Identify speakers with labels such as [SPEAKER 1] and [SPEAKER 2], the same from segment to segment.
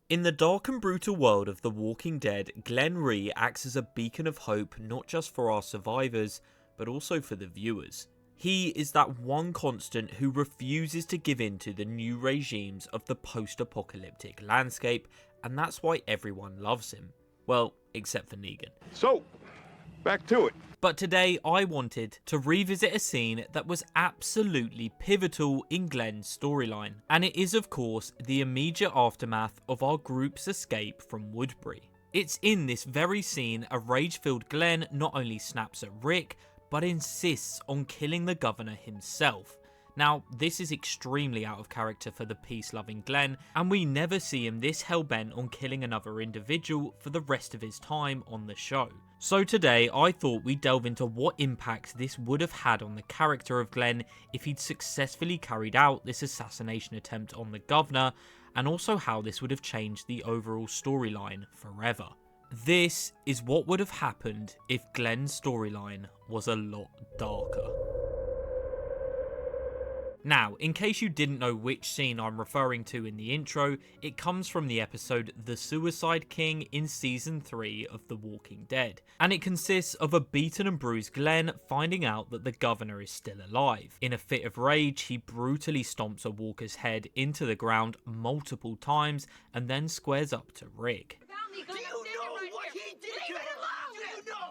[SPEAKER 1] In the dark and brutal world of The Walking Dead, Glenn Rhee acts as a beacon of hope not just for our survivors, but also for the viewers. He is that one constant who refuses to give in to the new regimes of the post-apocalyptic landscape, and that's why everyone loves him. Well, except for Negan.
[SPEAKER 2] So, back to it.
[SPEAKER 1] But today I wanted to revisit a scene that was absolutely pivotal in Glenn's storyline, and it is of course the immediate aftermath of our group's escape from Woodbury. It's in this very scene a rage-filled Glenn not only snaps at Rick, but insists on killing the governor himself. Now, this is extremely out of character for the peace-loving Glenn, and we never see him this hell-bent on killing another individual for the rest of his time on the show. So today, I thought we'd delve into what impact this would have had on the character of Glenn if he'd successfully carried out this assassination attempt on the governor, and also how this would have changed the overall storyline forever. This is what would have happened if Glenn's storyline was a lot darker. Now, in case you didn't know which scene I'm referring to in the intro, it comes from the episode The Suicide King in Season 3 of The Walking Dead, and it consists of a beaten and bruised Glenn finding out that the governor is still alive. In a fit of rage, he brutally stomps a walker's head into the ground multiple times and then squares up to Rick.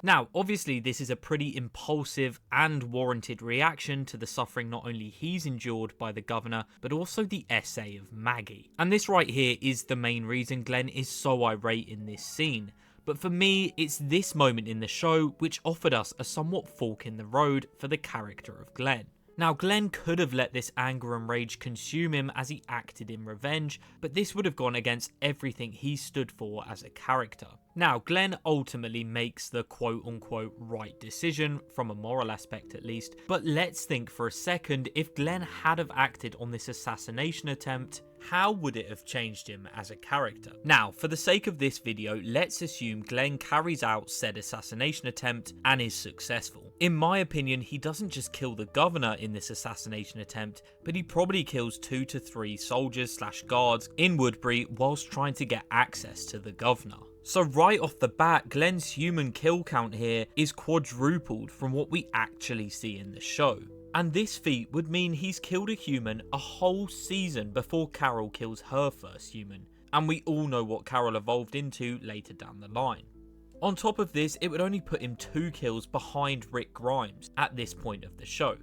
[SPEAKER 1] Now, obviously this is a pretty impulsive and warranted reaction to the suffering not only he's endured by the governor, but also the essay of Maggie. And this right here is the main reason Glenn is so irate in this scene. But for me, it's this moment in the show which offered us a somewhat fork in the road for the character of Glenn. Now, Glenn could have let this anger and rage consume him as he acted in revenge, but this would have gone against everything he stood for as a character. Now, Glenn ultimately makes the quote-unquote right decision, from a moral aspect at least, but let's think for a second, if Glenn had have acted on this assassination attempt, how would it have changed him as a character? Now, for the sake of this video, let's assume Glenn carries out said assassination attempt and is successful. In my opinion, he doesn't just kill the governor in this assassination attempt, but he probably kills 2 to 3 soldiers/guards in Woodbury whilst trying to get access to the governor. So right off the bat, Glenn's human kill count here is quadrupled from what we actually see in the show. And this feat would mean he's killed a human a whole season before Carol kills her first human, and we all know what Carol evolved into later down the line. On top of this, it would only put him 2 kills behind Rick Grimes at this point of the show.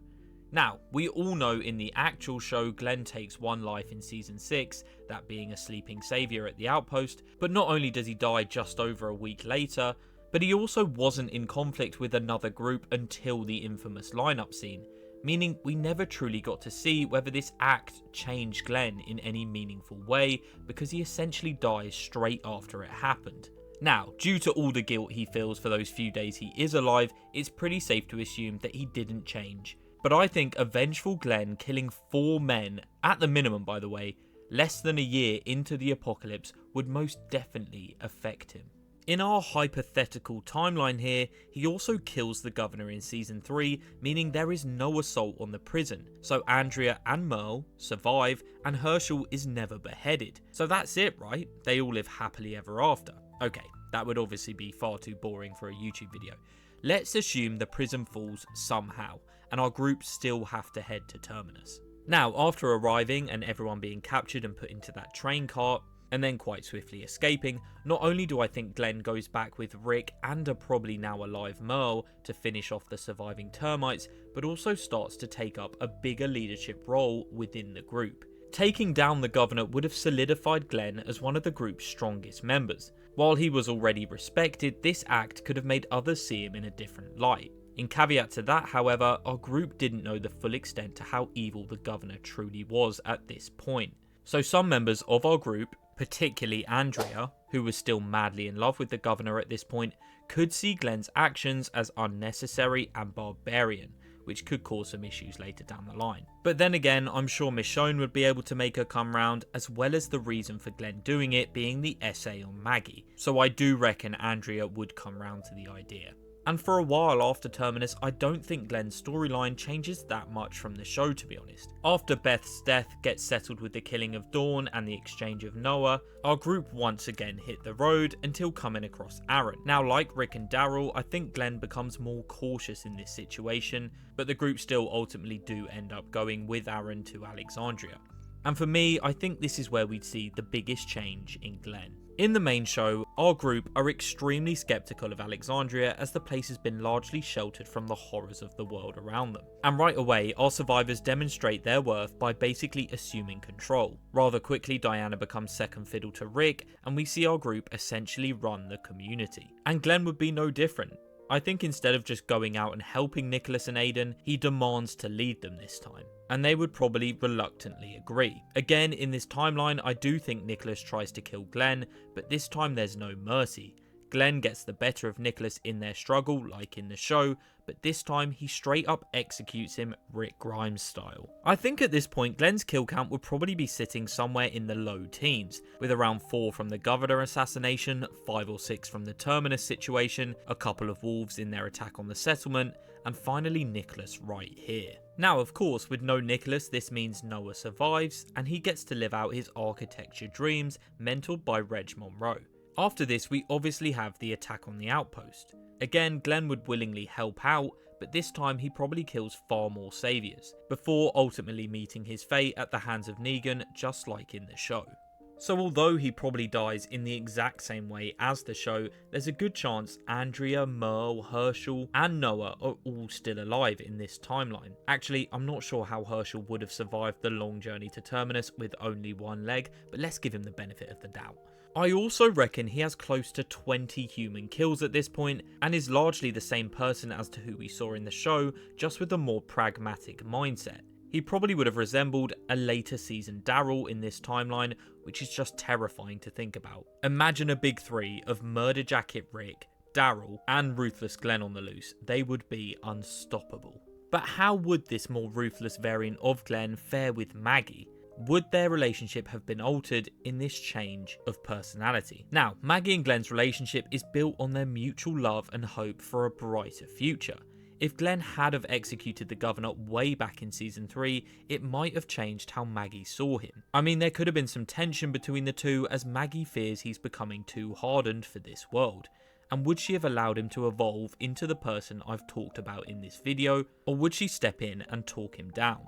[SPEAKER 1] Now, we all know in the actual show Glenn takes 1 life in Season 6, that being a sleeping saviour at the outpost, but not only does he die just over a week later, but he also wasn't in conflict with another group until the infamous lineup scene, meaning we never truly got to see whether this act changed Glenn in any meaningful way, because he essentially dies straight after it happened. Now, due to all the guilt he feels for those few days he is alive, it's pretty safe to assume that he didn't change. But I think a vengeful Glenn killing 4 men, at the minimum by the way, less than a year into the apocalypse would most definitely affect him. In our hypothetical timeline here, he also kills the governor in Season 3, meaning there is no assault on the prison, so Andrea and Merle survive and Herschel is never beheaded. So that's it, right? They all live happily ever after. Okay, that would obviously be far too boring for a YouTube video. Let's assume the prison falls somehow, and our group still have to head to Terminus. Now, after arriving and everyone being captured and put into that train cart, and then quite swiftly escaping, not only do I think Glenn goes back with Rick and a probably now alive Merle to finish off the surviving termites, but also starts to take up a bigger leadership role within the group. Taking down the governor would have solidified Glenn as one of the group's strongest members. While he was already respected, this act could have made others see him in a different light. In caveat to that, however, our group didn't know the full extent to how evil the governor truly was at this point. So some members of our group, particularly Andrea, who was still madly in love with the governor at this point, could see Glenn's actions as unnecessary and barbarian, which could cause some issues later down the line. But then again, I'm sure Michonne would be able to make her come round, as well as the reason for Glenn doing it being the essay on Maggie. So I do reckon Andrea would come round to the idea. And for a while after Terminus, I don't think Glenn's storyline changes that much from the show, to be honest. After Beth's death gets settled with the killing of Dawn and the exchange of Noah, our group once again hit the road until coming across Aaron. Now, like Rick and Daryl, I think Glenn becomes more cautious in this situation, but the group still ultimately do end up going with Aaron to Alexandria. And for me, I think this is where we'd see the biggest change in Glenn. In the main show, our group are extremely skeptical of Alexandria as the place has been largely sheltered from the horrors of the world around them. And right away, our survivors demonstrate their worth by basically assuming control. Rather quickly, Diana becomes second fiddle to Rick, and we see our group essentially run the community. And Glenn would be no different. I think instead of just going out and helping Nicholas and Aiden, he demands to lead them this time. And they would probably reluctantly agree. Again, in this timeline, I do think Nicholas tries to kill Glenn, but this time there's no mercy. Glenn gets the better of Nicholas in their struggle, like in the show, but this time he straight up executes him Rick Grimes style. I think at this point Glenn's kill count would probably be sitting somewhere in the low teens, with around 4 from the governor assassination, 5 or 6 from the Terminus situation, a couple of wolves in their attack on the settlement, and finally Nicholas right here. Now of course, with no Nicholas, this means Noah survives, and he gets to live out his architecture dreams, mentored by Reg Monroe. After this, we obviously have the attack on the outpost. Again, Glenn would willingly help out, but this time he probably kills far more saviors, before ultimately meeting his fate at the hands of Negan, just like in the show. So although he probably dies in the exact same way as the show, there's a good chance Andrea, Merle, Herschel and Noah are all still alive in this timeline. Actually, I'm not sure how Herschel would have survived the long journey to Terminus with only one leg, but let's give him the benefit of the doubt. I also reckon he has close to 20 human kills at this point, and is largely the same person as to who we saw in the show, just with a more pragmatic mindset. He probably would have resembled a later season Daryl in this timeline, which is just terrifying to think about. Imagine a big three of Murder Jacket Rick, Daryl, and Ruthless Glenn on the loose. They would be unstoppable. But how would this more ruthless variant of Glenn fare with Maggie? Would their relationship have been altered in this change of personality? Now, Maggie and Glenn's relationship is built on their mutual love and hope for a brighter future. If Glenn had have executed the governor way back in season 3, it might have changed how Maggie saw him. I mean, there could have been some tension between the two, as Maggie fears he's becoming too hardened for this world. And would she have allowed him to evolve into the person I've talked about in this video, or would she step in and talk him down?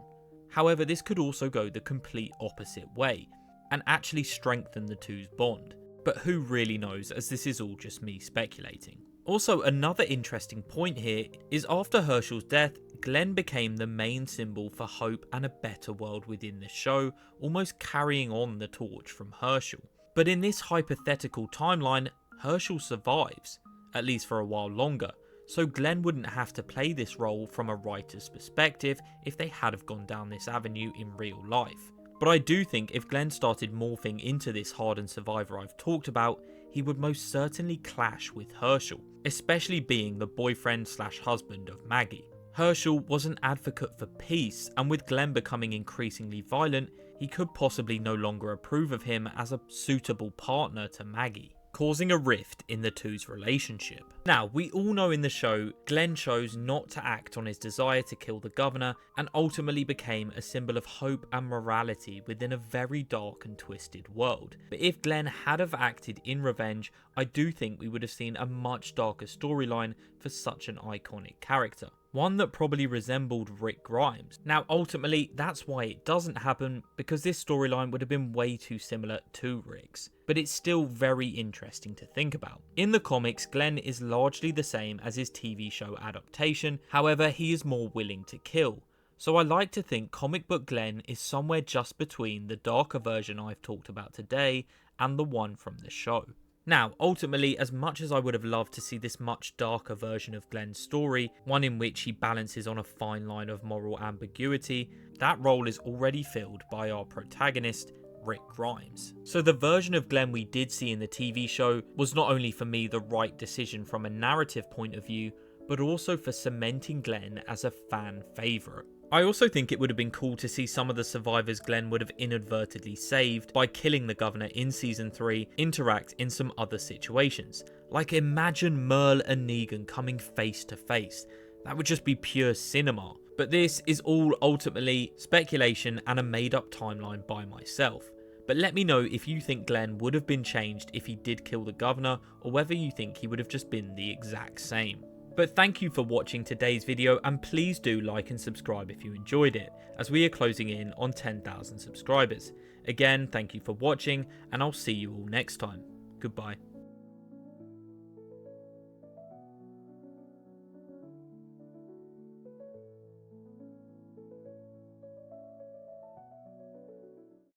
[SPEAKER 1] However, this could also go the complete opposite way, and actually strengthen the two's bond. But who really knows, as this is all just me speculating. Also, another interesting point here is after Herschel's death, Glenn became the main symbol for hope and a better world within the show, almost carrying on the torch from Herschel. But in this hypothetical timeline, Herschel survives, at least for a while longer, so Glenn wouldn't have to play this role from a writer's perspective if they had have gone down this avenue in real life. But I do think if Glenn started morphing into this hardened survivor I've talked about, he would most certainly clash with Herschel, especially being the boyfriend/husband of Maggie. Herschel was an advocate for peace, and with Glenn becoming increasingly violent, he could possibly no longer approve of him as a suitable partner to Maggie, causing a rift in the two's relationship. Now, we all know in the show, Glenn chose not to act on his desire to kill the governor, and ultimately became a symbol of hope and morality within a very dark and twisted world. But if Glenn had have acted in revenge, I do think we would have seen a much darker storyline for such an iconic character. One that probably resembled Rick Grimes. Now ultimately, that's why it doesn't happen, because this storyline would have been way too similar to Rick's. But it's still very interesting to think about. In the comics, Glenn is largely the same as his TV show adaptation, however he is more willing to kill. So I like to think comic book Glenn is somewhere just between the darker version I've talked about today and the one from the show. Now, ultimately, as much as I would have loved to see this much darker version of Glenn's story, one in which he balances on a fine line of moral ambiguity, that role is already filled by our protagonist, Rick Grimes. So the version of Glenn we did see in the TV show was not only for me the right decision from a narrative point of view, but also for cementing Glenn as a fan favourite. I also think it would have been cool to see some of the survivors Glenn would have inadvertently saved by killing the governor in season 3 interact in some other situations. Like, imagine Merle and Negan coming face to face. That would just be pure cinema. But this is all ultimately speculation and a made up timeline by myself. But let me know if you think Glenn would have been changed if he did kill the governor, or whether you think he would have just been the exact same. But thank you for watching today's video, and please do like and subscribe if you enjoyed it, as we are closing in on 10,000 subscribers. Again, thank you for watching, and I'll see you all next time. Goodbye.